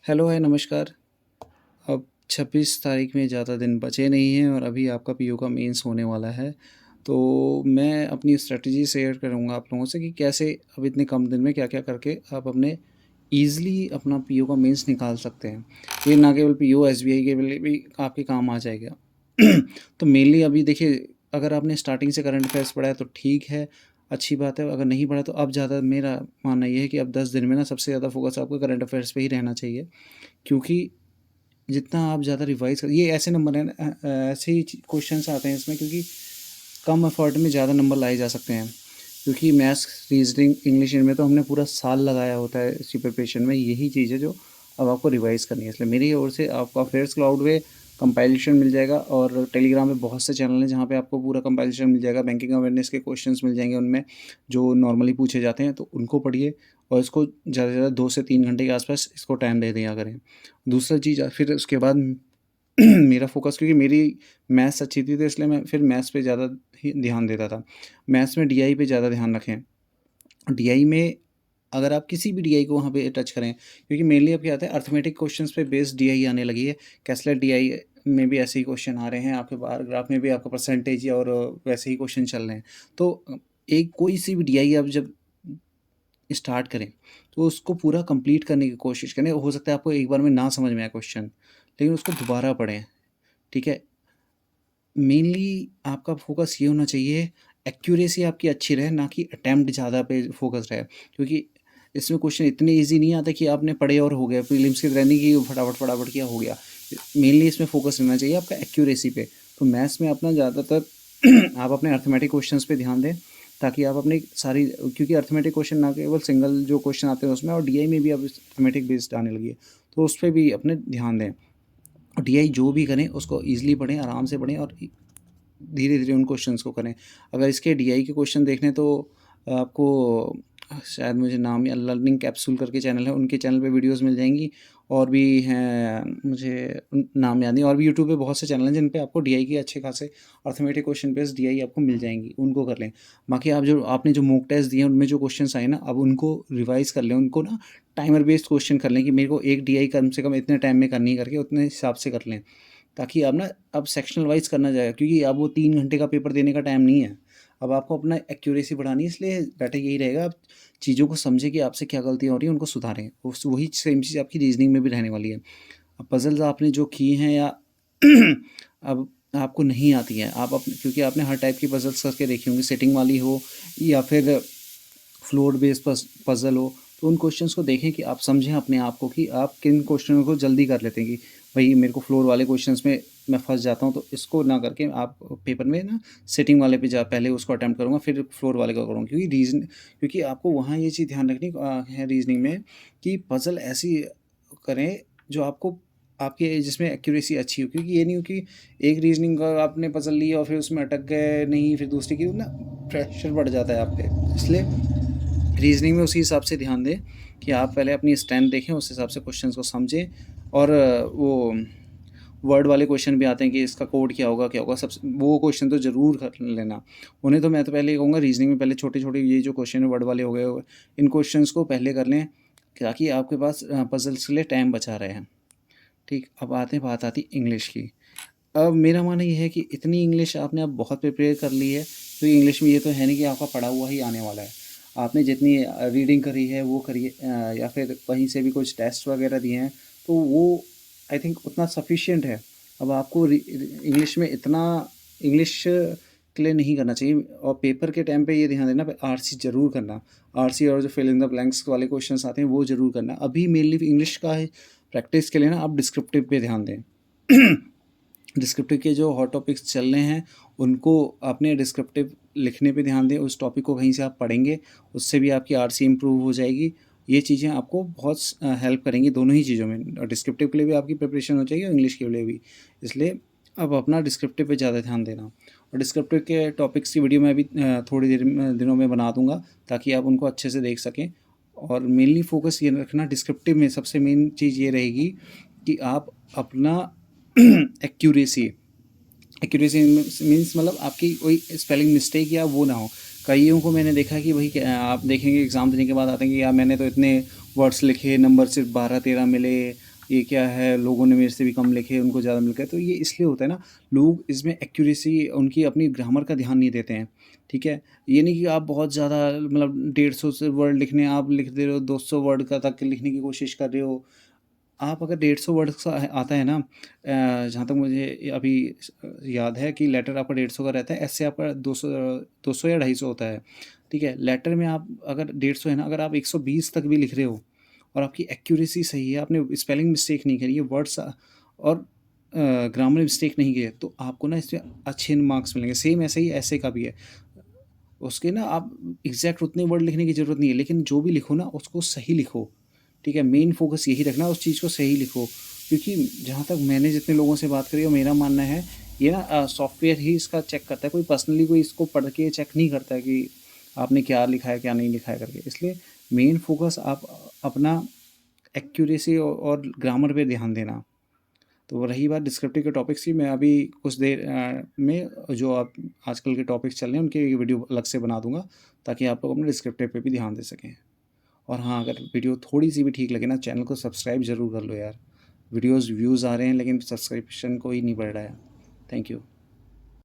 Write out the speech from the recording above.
Hello, हाय, नमस्कार। अब 26 तारीख में ज़्यादा दिन बचे नहीं हैं और अभी आपका पीओ का मेंस होने वाला है। तो मैं अपनी स्ट्रैटेजी शेयर करूँगा आप लोगों से कि कैसे अब इतने कम दिन में क्या-क्या करके आप अपने ईज़िली अपना पीओ का मेंस निकाल सकते हैं। ये ना केवल पीओ, एसबीआई के लिए भी आपके काम आ जाएगा। तो मेनली अभी देखिए, अगर आपने स्टार्टिंग से करंट अफेयर्स पढ़ा है तो ठीक है, अच्छी बात है। अगर नहीं पढ़ा तो अब ज़्यादा मेरा मानना ये है कि अब 10 दिन में ना सबसे ज़्यादा फ़ोकस आपको करंट अफेयर्स पे ही रहना चाहिए। क्योंकि जितना आप ज़्यादा रिवाइज़ कर ये ऐसे नंबर हैं ऐसे ही क्वेश्चंस आते हैं इसमें, क्योंकि कम एफर्ट में ज़्यादा नंबर लाए जा सकते हैं। क्योंकि मैथ्स, रीजनिंग, इंग्लिश, इनमें तो हमने पूरा साल लगाया होता है इसकी प्रिपरेशन में। यही चीज़ है जो अब आपको रिवाइज़ करनी है। इसलिए मेरी ओर से आपको अफेयर्स क्लाउड में कंपाइलेशन मिल जाएगा और टेलीग्राम में बहुत से चैनल हैं जहाँ पे आपको पूरा कंपाइलेशन मिल जाएगा। बैंकिंग अवेयरनेस के क्वेश्चंस मिल जाएंगे उनमें, जो नॉर्मली पूछे जाते हैं, तो उनको पढ़िए और इसको ज़्यादा से ज़्यादा 2 से 3 घंटे के आसपास इसको टाइम दे दिया करें। दूसरा चीज़ फिर उसके बाद मेरा फ़ोकस, क्योंकि मेरी मैथ्स अच्छी थी तो इसलिए मैं फिर मैथ्स पे ज़्यादा ही ध्यान देता था। मैथ्स में डीआई पे ज़्यादा ध्यान रखें। डीआई में अगर आप किसी भी डीआई को वहाँ पे टच करें, क्योंकि मेनली अब क्या आता है, अरिथमेटिक क्वेश्चंस पे बेस्ड डीआई आने लगी है। कैसलेट डीआई में भी ऐसे ही क्वेश्चन आ रहे हैं, आपके बार ग्राफ में भी आपका परसेंटेज और वैसे ही क्वेश्चन चल रहे हैं। तो एक कोई सी भी डीआई आप जब स्टार्ट करें तो उसको पूरा कंप्लीट करने की कोशिश करें। हो सकता है आपको एक बार में ना समझ में आए क्वेश्चन, लेकिन उसको दोबारा पढ़ें, ठीक है? मेनली आपका फ़ोकस ये होना चाहिए, एक्यूरेसी आपकी अच्छी रहे, ना कि अटेम्प्ट ज़्यादा पे फ़ोकस रहे। क्योंकि इसमें क्वेश्चन इतने ईज़ी नहीं आते कि आपने पढ़े और हो गया, प्रीलिम्स की तरह नहीं कि फटाफट किया हो गया। मेनली इसमें फ़ोकस रहना चाहिए आपका एक्यूरेसी पे। तो मैथ्स में अपना ज़्यादातर आप अपने अरिथमेटिक क्वेश्चंस पे ध्यान दें, ताकि आप अपनी सारी, क्योंकि अरिथमेटिक क्वेश्चन ना केवल सिंगल जो क्वेश्चन आते हैं उसमें, और डीआई में भी अब अरिथमेटिक बेस्ड आने लगी है, तो उस पे भी अपने ध्यान दें। और डीआई जो भी करें उसको ईज़िली पढ़ें, आराम से पढ़ें और धीरे-धीरे उन क्वेश्चंस को करें। अगर इसके डीआई के क्वेश्चन देखने तो आपको शायद मुझे नाम या लर्निंग कैप्सूल करके चैनल है, उनके चैनल पे वीडियोज़ मिल जाएँगी। और भी हैं, मुझे नाम याद नहीं, और भी यूट्यूब पे बहुत से चैनल हैं जिन पे आपको डीआई के अच्छे खासे अरिथमेटिक क्वेश्चन बेस्ड डीआई आपको मिल जाएँगी, उनको कर लें। बाकी आप जो आपने जो मॉक टेस्ट दिए हैं उनमें जो क्वेश्चंस आए ना, अब उनको रिवाइज़ कर लें, उनको ना टाइमर बेस्ड क्वेश्चन कर लें कि मेरे को एक डीआई कम से कम इतने टाइम में करनी है करके उतने हिसाब से कर लें। ताकि आप ना अब सेक्शनल वाइज़ करना जाएगा, क्योंकि अब वो 3 घंटे का पेपर देने का टाइम नहीं है। अब आपको अपना एक्यूरेसी बढ़ानी है, इसलिए बेटर यही रहेगा, आप चीज़ों को समझें कि आपसे क्या गलतियाँ हो रही हैं, उनको सुधारें। उस वही सेम चीज़ आपकी रीज़निंग में भी रहने वाली है। अब पज़ल्स आपने जो की हैं या अब आपको नहीं आती हैं, आप अपने, क्योंकि आपने हर टाइप की पज़ल्स करके देखी होंगी, सेटिंग वाली हो या फिर फ्लोर बेस्ड पज़ल हो, तो उन क्वेश्चंस को देखें कि आप समझें अपने आप को कि आप किन क्वेश्चनों को जल्दी कर लेते हैं कि भई मेरे को फ्लोर वाले क्वेश्चंस में मैं फँस जाता हूँ, तो इसको ना करके आप पेपर में ना सेटिंग वाले पे जा पहले उसको अटेम्प्ट करूँगा, फिर फ्लोर वाले को करूँगा। क्योंकि आपको वहाँ ये चीज़ ध्यान रखनी है रीज़निंग में, कि पज़ल ऐसी करें जो आपको आपके जिसमें एक्यूरेसी अच्छी हो। क्योंकि ये नहीं हो कि एक रीज़निंग का आपने पज़ल ली और फिर उसमें अटक गए नहीं, फिर दूसरी की ना प्रेशर बढ़ जाता है आप पे। इसलिए रीज़निंग में उसी हिसाब से ध्यान दें कि आप पहले अपनी स्ट्रेंथ देखें, उस हिसाब से क्वेश्चंस को समझें। और वो वर्ड वाले क्वेश्चन भी आते हैं कि इसका कोड क्या होगा, सबसे वो क्वेश्चन तो ज़रूर कर लेना। उन्हें तो मैं तो पहले ही कहूँगा, रीज़निंग में पहले छोटे-छोटे ये जो क्वेश्चन है वर्ड वाले हो गए, इन क्वेश्चंस को पहले कर लें, ताकि आपके पास पज़ल्स के लिए टाइम बचा रहे। ठीक, अब बात आती इंग्लिश की। अब मेरा मानना ये है कि इतनी इंग्लिश आपने अब बहुत प्रिपेयर कर ली है, तो इंग्लिश में ये तो है नहीं कि आपका पढ़ा हुआ ही आने वाला है। आपने जितनी रीडिंग करी है वो करिए, या फिर कहीं से भी कुछ टेस्ट वगैरह दिए हैं, तो वो आई थिंक उतना सफिशिएंट है। अब आपको इंग्लिश में इतना इंग्लिश के लिए नहीं करना चाहिए। और पेपर के टाइम पे ये ध्यान देना, आरसी ज़रूर करना। आरसी और जो फिल इन द ब्लैंक्स वाले क्वेश्चंस आते हैं वो ज़रूर करना। अभी मेनली इंग्लिश का प्रैक्टिस के लिए ना आप डिस्क्रिप्टिव पे ध्यान दें। डिस्क्रिप्टिव के जो हॉट टॉपिक्स चल रहे हैं उनको अपने डिस्क्रिप्टिव लिखने पे ध्यान दें। उस टॉपिक को कहीं से आप पढ़ेंगे, उससे भी आपकी आरसी इम्प्रूव हो जाएगी। ये चीज़ें आपको बहुत हेल्प करेंगी दोनों ही चीज़ों में, और डिस्क्रिप्टिव के लिए भी आपकी प्रिपरेशन हो जाएगी और इंग्लिश के लिए भी। इसलिए अब अपना डिस्क्रिप्टिव पे ज़्यादा ध्यान देना। और डिस्क्रिप्टिव के टॉपिक्स की वीडियो मैं अभी थोड़ी देर दिनों में बना दूंगा, ताकि आप उनको अच्छे से देख सकें। और मेनली फोकस ये रखना डिस्क्रिप्टिव में, सबसे मेन चीज़ ये रहेगी कि आप अपना एक्यूरेसी एक्यूरेसी मीन्स मतलब आपकी कोई स्पेलिंग मिस्टेक या वो ना हो। कईयों को मैंने देखा कि भाई आप देखेंगे एग्ज़ाम देने के बाद आते हैं कि यार मैंने तो इतने वर्ड्स लिखे, नंबर सिर्फ 12-13 मिले, ये क्या है, लोगों ने मेरे से भी कम लिखे, उनको ज़्यादा मिल गए। तो ये इसलिए होता है ना, लोग इसमें एक्यूरेसी उनकी अपनी ग्रामर का ध्यान नहीं देते हैं, ठीक है? ये नहीं कि आप बहुत ज़्यादा मतलब 150 से वर्ड लिखने हैं, आप लिख दे रहे हो 200 वर्ड का तक लिखने की कोशिश कर रहे हो। आप अगर 150 वर्ड्स का आता है ना, जहाँ तक मुझे अभी याद है कि लेटर आपका 150 का रहता है, एस्से आपका 200 या 250 होता है, ठीक है? लेटर में आप अगर 150 है ना, अगर आप 120 तक भी लिख रहे हो और आपकी एक्यूरेसी सही है, आपने स्पेलिंग मिस्टेक नहीं करी है, वर्ड्स और ग्रामर मिस्टेक नहीं की है, तो आपको ना इसमें अच्छे मार्क्स मिलेंगे। सेम ऐसे ही ऐसे का भी है। उसके ना आप एग्ज़ैक्ट उतने वर्ड लिखने की ज़रूरत नहीं है, लेकिन जो भी लिखो ना उसको सही लिखो, ठीक है? मेन फ़ोकस यही रखना उस चीज़ को सही लिखो, क्योंकि जहाँ तक मैंने जितने लोगों से बात करी और मेरा मानना है, ये ना सॉफ्टवेयर ही इसका चेक करता है, कोई पर्सनली कोई इसको पढ़ के चेक नहीं करता है कि आपने क्या लिखा है, क्या नहीं लिखा है करके। इसलिए मेन फ़ोकस आप अपना एक्यूरेसी और ग्रामर पे ध्यान देना। तो रही बात डिस्क्रिप्टिव के टॉपिक्स की, मैं अभी कुछ देर में जो आप आजकल के टॉपिक्स चल रहे हैं उनकी वीडियो अलग से बना दूँगा, ताकि आप लोग अपने डिस्क्रिप्टिव पे भी ध्यान दे सकें। और हाँ, अगर वीडियो थोड़ी-सी भी ठीक लगे ना, चैनल को सब्सक्राइब ज़रूर कर लो यार। वीडियोज़ व्यूज़ आ रहे हैं लेकिन सब्सक्रिप्शन कोई नहीं बढ़ रहा है। Thank you.